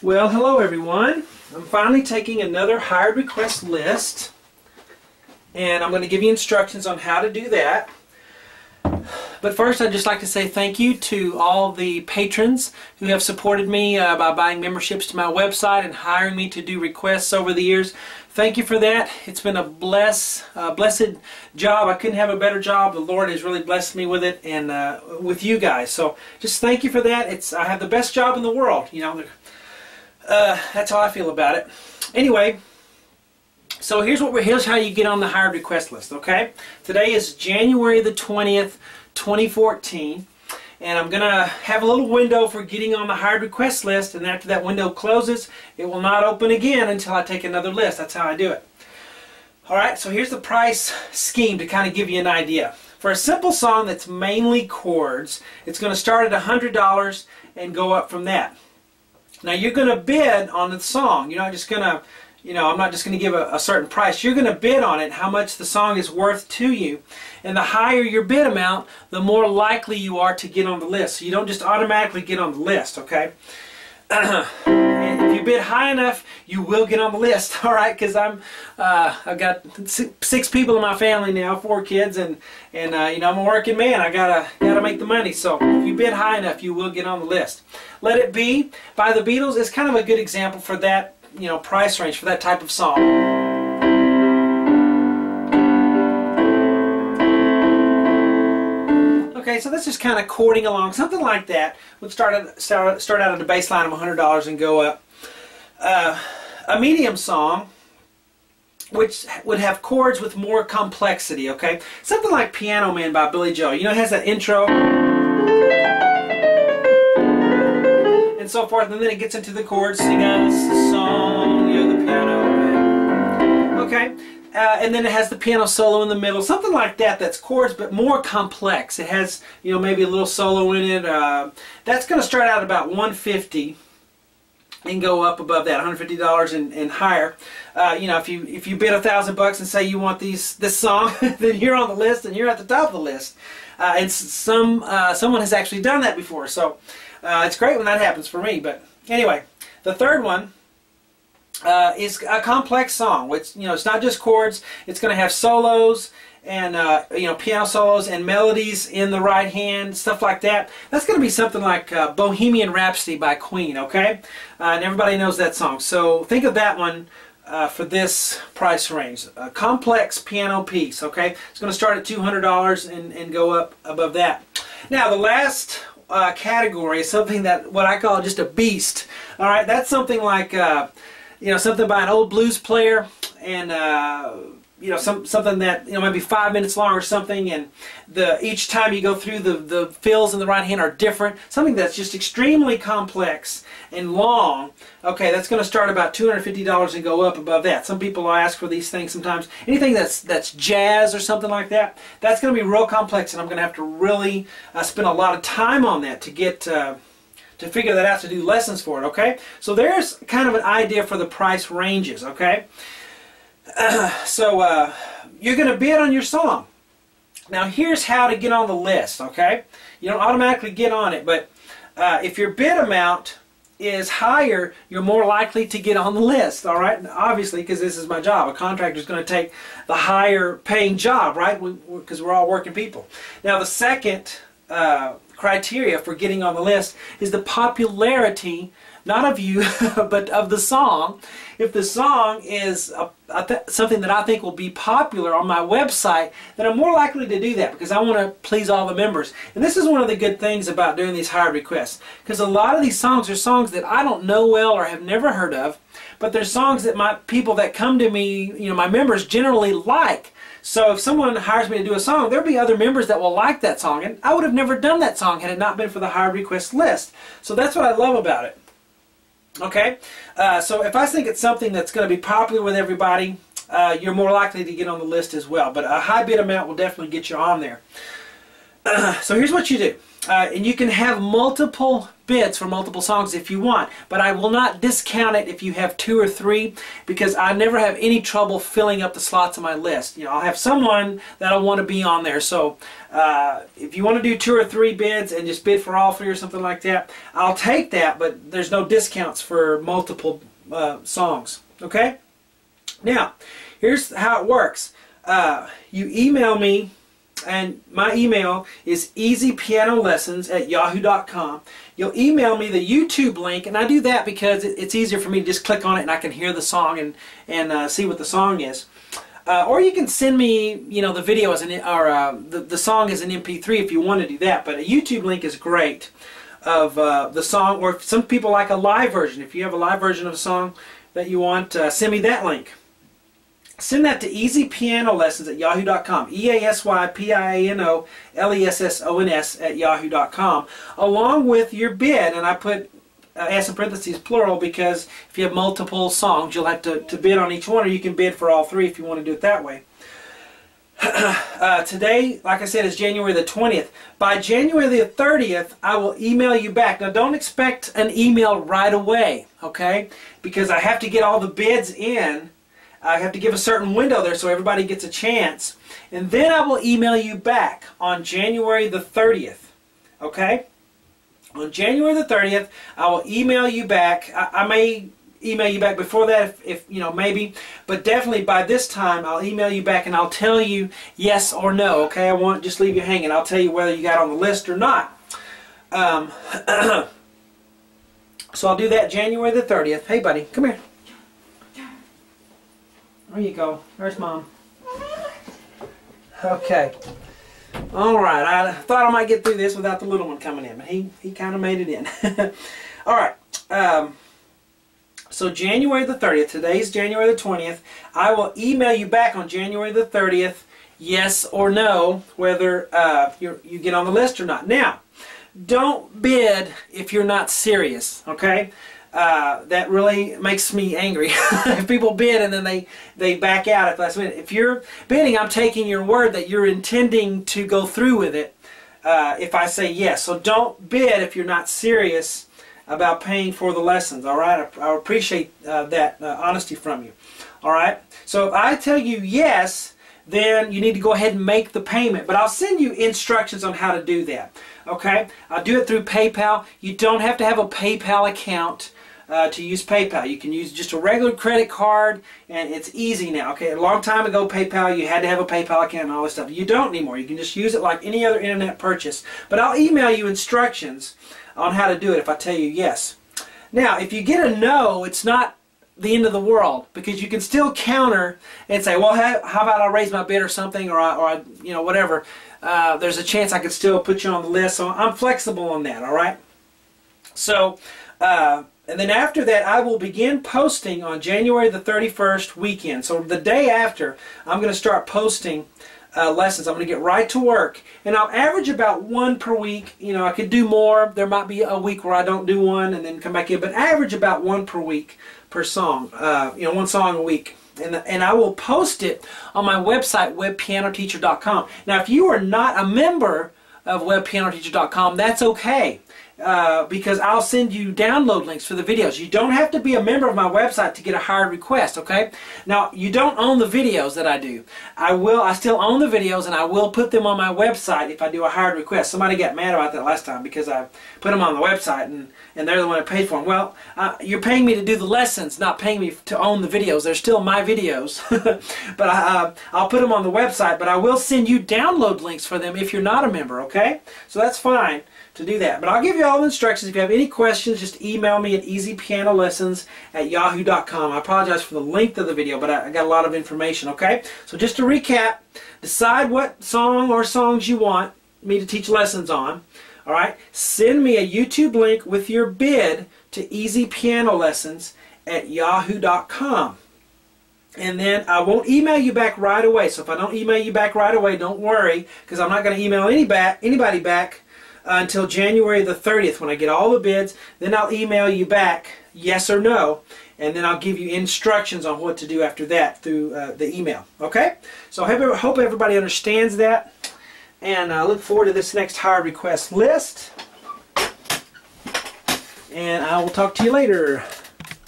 Well, hello everyone. I'm finally taking another hired request list, and I'm going to give you instructions on how to do that. But first, I'd just like to say thank you to all the patrons who have supported me by buying memberships to my website and hiring me to do requests over the years. Thank you for that. It's been a blessed job. I couldn't have a better job. The Lord has really blessed me with it and with you guys. So just thank you for that. I have the best job in the world. You know, that's how I feel about it. Anyway, so here's how you get on the hired request list. Okay, today is January the 20th, 2014, and I'm gonna have a little window for getting on the hired request list, and after that window closes, it will not open again until I take another list. That's how I do it. Alright, so here's the price scheme to kind of give you an idea. For a simple song that's mainly chords, it's going to start at $100 and go up from that. Now you're going to bid on the song. You're not just going to, I'm not just going to give a certain price. You're going to bid on it, how much the song is worth to you. And the higher your bid amount, the more likely you are to get on the list. So you don't just automatically get on the list, okay? And if you bid high enough, you will get on the list, all right? Because I've got six people in my family now, 4 kids, and I'm a working man. I gotta make the money. So if you bid high enough, you will get on the list. Let It Be by the Beatles is kind of a good example for that, price range for that type of song. Okay, so that's just kind of chording along. Something like that would start out at a baseline of $100 and go up. A medium song, which would have chords with more complexity, okay? Something like Piano Man by Billy Joel. It has that intro and so forth, and then it gets into the chords. Sing us the song, you're the piano man. Okay. And then it has the piano solo in the middle, something like that. That's chords, but more complex. It has, maybe a little solo in it. That's going to start out about $150 and go up above that, $150 and higher. If you bid $1,000 and say you want this song, then you're on the list and you're at the top of the list. And someone has actually done that before, so it's great when that happens for me. But anyway, the third one is a complex song, which it's not just chords. It's going to have solos and piano solos and melodies in the right hand, stuff like that. That's going to be something like Bohemian Rhapsody by Queen, okay? And everybody knows that song. So think of that one for this price range. A complex piano piece, okay? It's going to start at $200 and go up above that. Now the last category is something that what I call just a beast. All right, that's something like something by an old blues player, and something that maybe 5 minutes long or something, and each time you go through the fills in the right hand are different. Something that's just extremely complex and long. Okay, that's going to start about $250 and go up above that. Some people ask for these things sometimes. Anything that's jazz or something like that, that's going to be real complex, and I'm going to have to really spend a lot of time on that to get to figure that out, to do lessons for it, okay? So there's kind of an idea for the price ranges, okay? So you're going to bid on your song. Now here's how to get on the list, okay? You don't automatically get on it, but if your bid amount is higher, you're more likely to get on the list, all right? Obviously, because this is my job. A contractor is going to take the higher paying job, right? Because we're all working people. Now the second criteria for getting on the list is the popularity, not of you, but of the song. If the song is something that I think will be popular on my website, then I'm more likely to do that because I want to please all the members. And this is one of the good things about doing these hired requests, because a lot of these songs are songs that I don't know well or have never heard of, but they're songs that people that come to me, my members generally like. So if someone hires me to do a song, there'll be other members that will like that song, and I would have never done that song had it not been for the hired request list. So that's what I love about it. Okay, so if I think it's something that's going to be popular with everybody, you're more likely to get on the list as well. But a high bid amount will definitely get you on there. So here's what you do. And you can have multiple bids for multiple songs if you want, but I will not discount it if you have 2 or 3, because I never have any trouble filling up the slots on my list. You know, I'll have someone that'll want to be on there. So if you want to do 2 or 3 bids and just bid for all 3 or something like that, I'll take that, but there's no discounts for multiple songs. Okay? Now, here's how it works. You email me, and my email is easypianolessons@yahoo.com. You'll email me the YouTube link, and I do that because it's easier for me to just click on it and I can hear the song and see what the song is. Or you can send me, you know, the video as the song as an MP3 if you want to do that. But a YouTube link is great of the song, or if some people like a live version. If you have a live version of a song that you want, send me that link. Send that to easypianolessons@yahoo.com, easypianolessons@yahoo.com, along with your bid. And I put S in parentheses plural, because if you have multiple songs, you'll have to bid on each one, or you can bid for all 3 if you want to do it that way. Today, like I said, is January the 20th. By January the 30th, I will email you back. Now, don't expect an email right away, okay? Because I have to get all the bids in. I have to give a certain window there so everybody gets a chance. And then I will email you back on January the 30th. Okay? On January the 30th, I will email you back. I may email you back before that if you know, maybe. But definitely by this time, I'll email you back and I'll tell you yes or no. Okay? I won't just leave you hanging. I'll tell you whether you got on the list or not. So I'll do that January the 30th. Hey, buddy, come here. There you go. There's Mom. Okay. Alright, I thought I might get through this without the little one coming in, but he kind of made it in. Alright. So January the 30th, today's January the 20th, I will email you back on January the 30th, yes or no, whether you get on the list or not. Now, don't bid if you're not serious, okay? That really makes me angry. If people bid and then they back out at the last minute. If you're bidding, I'm taking your word that you're intending to go through with it if I say yes. So don't bid if you're not serious about paying for the lessons. Alright? I appreciate that honesty from you. Alright? So if I tell you yes, then you need to go ahead and make the payment. But I'll send you instructions on how to do that. Okay? I'll do it through PayPal. You don't have to have a PayPal account to use PayPal. You can use just a regular credit card, and it's easy now. Okay, a long time ago, PayPal, you had to have a PayPal account and all this stuff. You don't anymore. You can just use it like any other internet purchase. But I'll email you instructions on how to do it if I tell you yes. Now, if you get a no, it's not the end of the world, because you can still counter and say, well, how about I raise my bid or something, or I you know, whatever. There's a chance I could still put you on the list, so I'm flexible on that. All right. So. And then after that, I will begin posting on January the 31st weekend. So the day after, I'm going to start posting lessons. I'm going to get right to work. And I'll average about 1 per week. You know, I could do more. There might be a week where I don't do one and then come back in. But average about 1 per week per song. You know, 1 song a week. And I will post it on my website, webpianoteacher.com. Now, if you are not a member of webpianoteacher.com, that's okay. Because I'll send you download links for the videos. You don't have to be a member of my website to get a hard request, okay? Now, you don't own the videos that I do. I still own the videos, and I will put them on my website if I do a hard request. Somebody got mad about that last time because I put them on the website, and they're the one that paid for them. Well, you're paying me to do the lessons, not paying me to own the videos. They're still my videos. But I'll put them on the website, but I will send you download links for them if you're not a member, okay? So that's fine to do that. But I'll give you all the instructions. If you have any questions, just email me at easypianolessons@yahoo.com. I apologize for the length of the video, but I got a lot of information, okay? So just to recap, decide what song or songs you want me to teach lessons on. All right? Send me a YouTube link with your bid to easypianolessons@yahoo.com. And then I won't email you back right away. So if I don't email you back right away, don't worry, because I'm not going to email anybody back until January the 30th when I get all the bids. Then I'll email you back yes or no, and then I'll give you instructions on what to do after that through the email. Okay? So I hope everybody understands that, and I look forward to this next hard request list. And I will talk to you later.